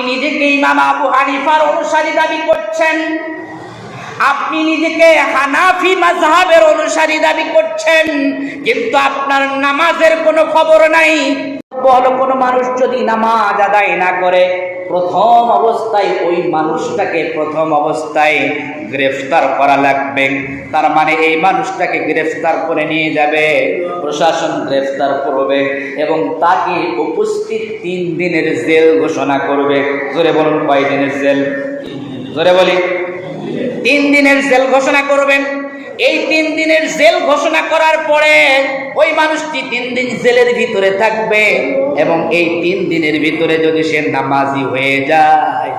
নিজেকে ইমাম আবু হানিফার অনুসারী দাবি করছেন, আপনি নিজেকে হানাফি মাযহাবের অনুসারী দাবি করছেন, কিন্তু আপনার নামাজের কোনো খবর নাই। বলো, কোনো মানুষ যদি নামাজ আদায় না করে, প্রথম অবস্থায় ওই মানুষটাকে গ্রেফতার করা লাগবে। তার মানে এই মানুষটাকে গ্রেফতার করে নিয়ে যাবে, প্রশাসন গ্রেফতার করবে এবং তাকে উপস্থিত 3 দিনের জেল ঘোষণা করবে। জোরে বলুন, কয় দিনের জেল? জোরে বলি, 3 দিনের জেল ঘোষণা করবেন। এই 3 দিনের জেল ঘোষণা করার পরে ওই মানুষটি 3 দিন জেলের ভিতরে থাকবে এবং এই 3 দিনের ভিতরে যদি সে নামাজি হয়ে যায়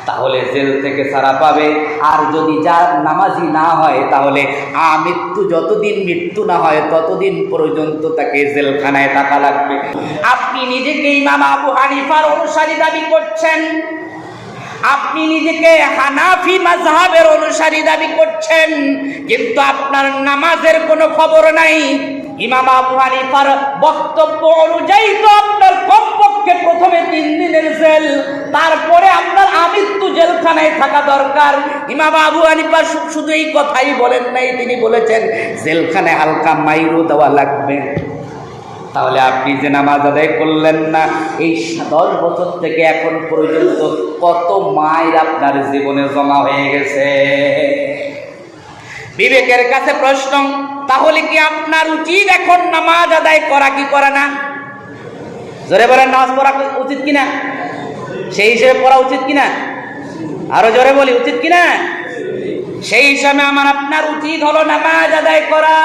তাহলে জেল থেকে ছাড়া পাবে, আর যদি যার নামাজি না হয় তাহলে আমৃত্যু, যতদিন মৃত্যু না হয় ততদিন পর্যন্ত তাকে জেলখানায় থাকা লাগবে। আপনি নিজেকে ইমাম আবু হানিফার অনুসারী দাবি করছেন, আপনি নিজেকে হানাফি মাযহাবের অনুসারী দাবি করছেন, কিন্তু আপনার নামাজের কোনো খবর নাই। ইমাম আবু হানিফার বক্তব্য অনুযায়ী তো আপনার কমপক্ষে প্রথমে 3 দিনের জেল, তারপরে আপনার আমৃত্যু জেলখানায় থাকা দরকার। ইমাম আবু হানিফা শুধু এই কথাই বলেন নাই, তিনি বলেছেন জেলখানায় হালকা মাইরও দেওয়া লাগবে। তাহলে আপনি যে নামাজ আদায় করলেন না, এই 10 বছর থেকে এখন পর্যন্ত কত মাইর আপনার জীবনে জমা হয়ে গেছে? বিবেকের কাছে প্রশ্ন, তাহলে কি আপনার উচিত এখন নামাজ আদায় করা কি করা না? জোরে বলেন, নামাজ পড়া উচিত কিনা? সেই হিসেবে পড়া উচিত কিনা? আরো জোরে বলি, উচিত কিনা? সেই হিসাবে আমার আপনার উচিত হলো নামাজ আদায় করা।